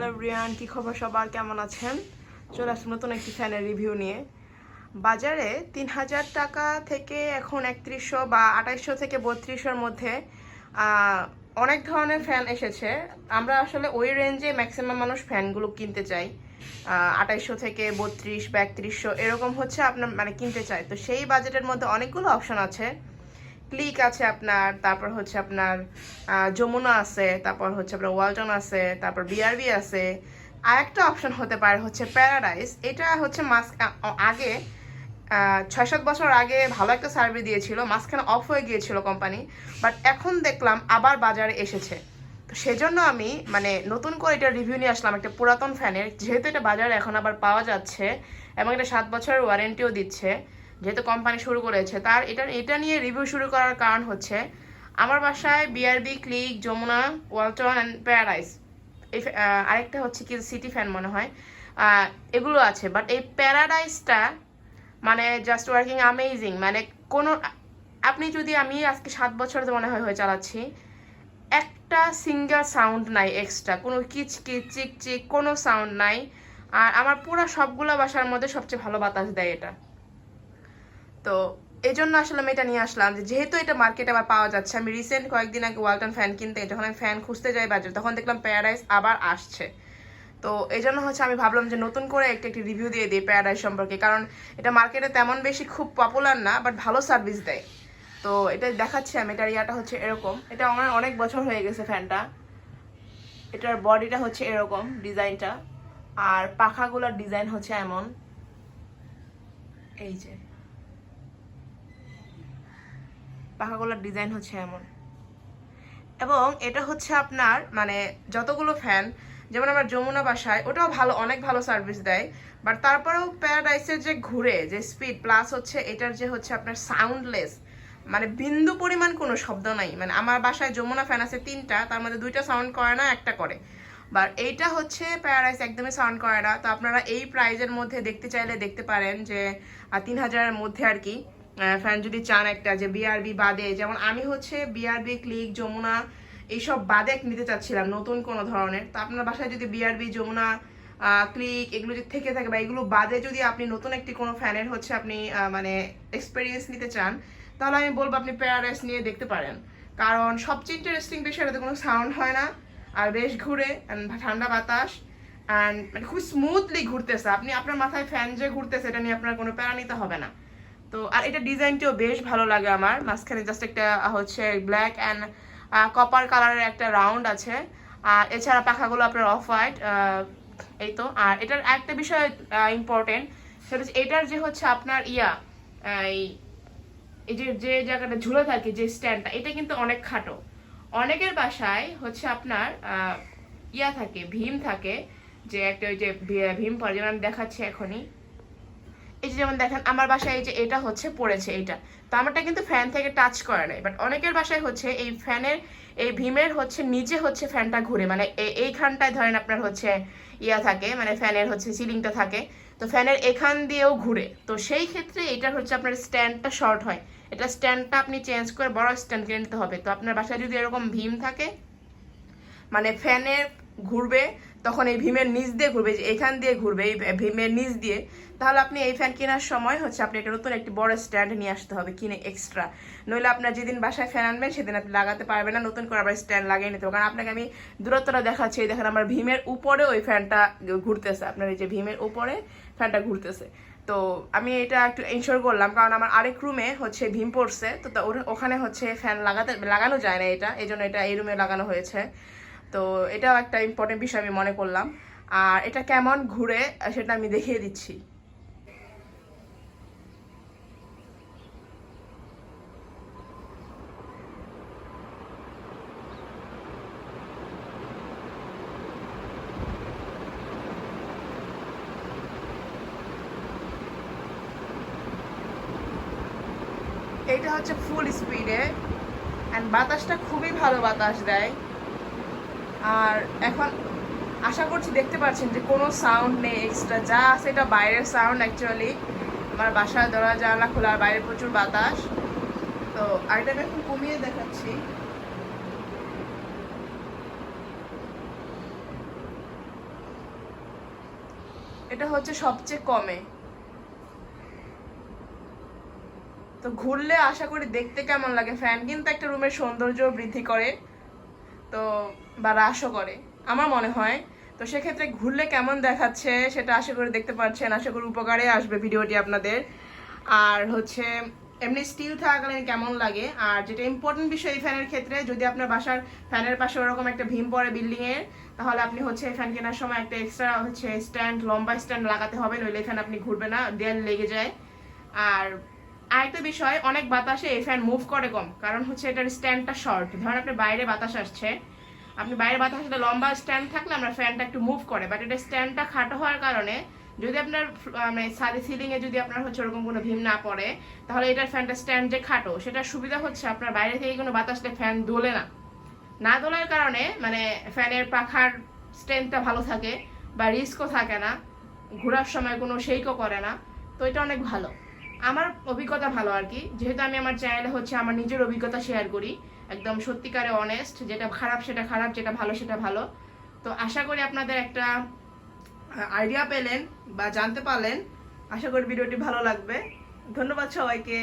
Hello Brian, কি খবর সবার? কেমন আছেন? চলে আসলাম নতুন একটি ফ্যানের রিভিউ নিয়ে। বাজারে ৩,০০০ টাকা থেকে এখন ৩১০০ বা ২৮০০ থেকে ৩২০০-র মধ্যে অনেক ধরনের ফ্যান এসেছে। আমরা আসলে ওই রেঞ্জে ম্যাক্সিমাম মানুষ ফ্যানগুলো কিনতে চাই। ২৮০০ থেকে ৩২ বা ৩১০০ এরকম হচ্ছে আপনার মানে কিনতে চাই। তো সেই বাজেটের মধ্যে অনেকগুলো অপশন আছে। ক্লিক আছে আপনার, তারপর হচ্ছে আপনার যমুনা আছে, তারপর হচ্ছে আপনার ওয়ালটন আছে, তারপর বিআরবি আছে। আর একটা অপশন হতে পারে হচ্ছে প্যারাডাইস। এটা হচ্ছে আগে ৬-৭ বছর আগে ভালো একটা সার্ভে দিয়েছিল, মাঝখানে অফ হয়ে গিয়েছিল কোম্পানি, বাট এখন দেখলাম আবার বাজারে এসেছে। তো সেজন্য আমি মানে নতুন করে এটা রিভিউ নিয়ে আসলাম একটা পুরাতন ফ্যানের, যেহেতু এটা বাজারে এখন আবার পাওয়া যাচ্ছে এবং এটা 7 বছরের ওয়ারেন্টিও দিচ্ছে, যেহেতু কোম্পানি শুরু করেছে। তার এটা নিয়ে রিভিউ শুরু করার কারণ হচ্ছে আমার বাসায় BRB, Click, Jamuna, Walton and Paradise, এই আরেকটা হচ্ছে কি সিটি ফ্যান মনে হয়, এগুলো আছে। বাট এই প্যারাডাইসটা মানে জাস্ট ওয়ার্কিং অ্যামেজিং। মানে কোনো আপনি যদি আমি আজকে 7 বছর মনে হয় চালাচ্ছি, একটা সিঙ্গেল সাউন্ড নাই এক্সট্রা, কোনো কিচকিচ চিকচিক কোনো সাউন্ড নাই। আর আমার পুরো সবগুলো বাসার মধ্যে সবচেয়ে ভালো বাতাস দেয় এটা। তো এই জন্য আসলে আমি এটা নিয়ে আসলাম, যে যেহেতু এটা মার্কেটে আবার পাওয়া যাচ্ছে। আমি রিসেন্ট কয়েকদিন আগে ওয়ালটন ফ্যান কিনতে, যখন আমি ফ্যান খুঁজতে যাই বাজারে, তখন দেখলাম প্যারাডাইস আবার আসছে। তো এই জন্য হচ্ছে আমি ভাবলাম যে নতুন করে একটি রিভিউ দিয়ে দিই প্যারাডাইস সম্পর্কে, কারণ এটা মার্কেটে তেমন বেশি খুব পপুলার না, বাট ভালো সার্ভিস দেয়। তো এটা দেখাচ্ছি আমি। এটার ইয়াটা হচ্ছে এরকম, এটা আমার অনেক বছর হয়ে গেছে ফ্যানটা। এটার বডিটা হচ্ছে এরকম ডিজাইনটা, আর পাখাগুলোর ডিজাইন হচ্ছে এমন, এই যে পাখাগুলোর ডিজাইন হচ্ছে এমন। এবং এটা হচ্ছে আপনার মানে যতগুলো ফ্যান, যেমন আমার যমুনা বাসায়, ওটাও ভালো, অনেক ভালো সার্ভিস দেয়। বাট তারপরেও প্যারাডাইসের যে ঘুরে যে স্পিড, প্লাস হচ্ছে এটার যে হচ্ছে আপনার সাউন্ডলেস, মানে বিন্দু পরিমাণ কোনো শব্দ নাই। মানে আমার বাসায় যমুনা ফ্যান আছে 3টা, তার মধ্যে 2টা সাউন্ড করে না, একটা করে। বাট এইটা হচ্ছে প্যারাডাইস একদমই সাউন্ড করে না। তো আপনারা এই প্রাইজের মধ্যে দেখতে চাইলে দেখতে পারেন, যে ৩,০০০-এর মধ্যে আর কি ফ্যান যদি চান একটা, যে বিআরবি বাদে, যেমন আমি হচ্ছে বিআরবি, ক্লিক, যমুনা এইসব বাদে নিতে চাচ্ছিলাম নতুন কোনো ধরনের। তো আপনার বাসায় যদি বিআরবি, যমুনা, ক্লিক এগুলো যদি থেকে থাকে, বা এগুলো বাদে যদি আপনি নতুন একটি কোনো ফ্যানের হচ্ছে আপনি মানে এক্সপিরিয়েন্স নিতে চান, তাহলে আমি বলবো আপনি প্যারাডাইস নিয়ে দেখতে পারেন। কারণ সবচেয়ে ইন্টারেস্টিং বিষয়, এটাতে কোনো সাউন্ড হয় না, আর বেশ ঘুরে, ঠান্ডা বাতাস, অ্যান্ড মানে খুব স্মুথলি ঘুরতেছে। আপনি আপনার মাথায় ফ্যান যে ঘুরতেছে, এটা নিয়ে আপনার কোনো প্যারা নিতে হবে না। তো আর এটা ডিজাইনটিও বেশ ভালো লাগে আমার। মাঝখানে জাস্ট একটা হচ্ছে ব্ল্যাক অ্যান্ড কপার কালারের একটা রাউন্ড আছে। আর এছাড়া পাখাগুলো আপনার অফ হোয়াইট। এই তো। আর এটার একটা বিষয় ইম্পর্টেন্ট, সেটা হচ্ছে এটার যে হচ্ছে আপনার এই যে যে জায়গাটা ঝুলে থাকে, যে স্ট্যান্ডটা, এটা কিন্তু অনেক খাটো। অনেকের বাসায় হচ্ছে আপনার থাকে, ভীম থাকে, যে একটা ওই যে ভীম পরে, যেমন আমি দেখাচ্ছি এখনই। এই যে যেমন দেখেন আমার বাসায় এই যে এটা হচ্ছে পড়েছে, এইটা তো আমারটা কিন্তু ফ্যান থেকে টাচ করে নাই। বাট অনেকের বাসায় হচ্ছে এই ফ্যানের এই ভীমের হচ্ছে নিচে হচ্ছে ফ্যানটা ঘুরে, মানে এইখানটায় ধরেন আপনার হচ্ছে থাকে, মানে ফ্যানের হচ্ছে সিলিংটা থাকে, তো ফ্যানের এখান দিয়েও ঘুরে। তো সেই ক্ষেত্রে এটার হচ্ছে আপনার স্ট্যান্ডটা শর্ট হয়, এটা স্ট্যান্ডটা আপনি চেঞ্জ করে বড় স্ট্যান্ড কিনে নিতে হবে। তো আপনার বাসায় যদি এরকম ভীম থাকে, মানে ফ্যানের ঘুরবে, তখন এই ভীমের নিচ দিয়ে ঘুরবে, যে এখান দিয়ে ঘুরবে এই ভীমের নিচ দিয়ে, তাহলে আপনি এই ফ্যান কেনার সময় হচ্ছে আপনি একটা নতুন একটি বড় স্ট্যান্ড নিয়ে আসতে হবে কিনে এক্সট্রা। নইলে আপনার যেদিন বাসায় ফ্যান আনবেন সেদিন আপনি লাগাতে পারবেন না, নতুন করে আবার স্ট্যান্ড লাগিয়ে নিতে হবে। কারণ আপনাকে আমি দূরত্বটা দেখাচ্ছি, দেখেন আমার ভীমের উপরে ওই ফ্যানটা ঘুরতেছে, আপনার এই যে ভীমের উপরে ফ্যানটা ঘুরতেছে। তো আমি এটা একটু ইনশোর করলাম, কারণ আমার আরেক রুমে হচ্ছে ভীম পড়ছে, তো ওখানে হচ্ছে ফ্যান লাগানো যায় না, এটা এই জন্য এটা এই রুমে লাগানো হয়েছে। তো এটাও একটা ইম্পর্টেন্ট বিষয় আমি মনে করলাম। আর এটা কেমন ঘুরে সেটা আমি দেখিয়ে দিচ্ছি। এটা হচ্ছে ফুল স্পিডে, অ্যান্ড বাতাসটা খুবই ভালো বাতাস দেয়। আর এখন আশা করছি দেখতে পাচ্ছেন যে কোনো সাউন্ড নেই এক্সট্রা, যা আছে এটা বাইরের সাউন্ড অ্যাকচুয়ালি। আমার বাসার দরজা জানলা খোলা, আর বাইরে প্রচুর বাতাস। তো আরেকটা আমি এখন কমিয়ে দেখাচ্ছি। এটা হচ্ছে সবচেয়ে কমে। তো ঘুরলে আশা করি দেখতে কেমন লাগে। ফ্যান কিন্তু একটা রুমের সৌন্দর্য বৃদ্ধি করে, তো বা হ্রাসও করে আমার মনে হয়। তো সেক্ষেত্রে ঘুরলে কেমন দেখাচ্ছে সেটা আশা করি দেখতে পাচ্ছেন। আশা করি উপকারে আসবে ভিডিওটি আপনাদের। আর হচ্ছে এমনি স্টিল থাকাকালীন কেমন লাগে। আর যেটা ইম্পর্টেন্ট বিষয় এই ফ্যানের ক্ষেত্রে, যদি আপনার বাসার ফ্যানের পাশে ওরকম একটা ভীম পড়ে বিল্ডিংয়ের, তাহলে আপনি হচ্ছে ফ্যান কেনার সময় একটা এক্সট্রা হচ্ছে স্ট্যান্ড, লম্বা স্ট্যান্ড লাগাতে হবে, নইলে ফ্যান আপনি ঘুরবে না, দেয়াল লেগে যায়। আর আরেকটা বিষয়, অনেক বাতাসে এই ফ্যান মুভ করে কম, কারণ হচ্ছে এটার স্ট্যান্ডটা শর্ট। ধরেন আপনি বাইরে বাতাস আসছে, আপনি বাইরে বাতাস আসলে লম্বা স্ট্যান্ড থাকলে আমরা ফ্যানটা একটু মুভ করে, বাট এটা স্ট্যান্ডটা খাটো হওয়ার কারণে যদি আপনার মানে সাদে সিলিংয়ে যদি আপনার হচ্ছে ওরকম কোনো ভীম না পড়ে, তাহলে এটার ফ্যানটা স্ট্যান্ড যে খাটো, সেটার সুবিধা হচ্ছে আপনার বাইরে থেকে কোনো বাতাসলে ফ্যান দোলে না। না দোলার কারণে মানে ফ্যানের পাখার স্ট্রেংথটা ভালো থাকে, বা রিস্কও থাকে না, ঘোরার সময় কোনো শেকও করে না। তো এটা অনেক ভালো, আমার অভিজ্ঞতা ভালো আর কি। যেহেতু আমি আমার চ্যানেলে হচ্ছে আমার নিজের অভিজ্ঞতা শেয়ার করি, একদম সত্যিকারে অনেস্ট, যেটা খারাপ সেটা খারাপ, যেটা ভালো সেটা ভালো। তো আশা করি আপনাদের একটা আইডিয়া পেলেন বা জানতে পারলেন। আশা করি ভিডিওটি ভালো লাগবে। ধন্যবাদ সবাইকে।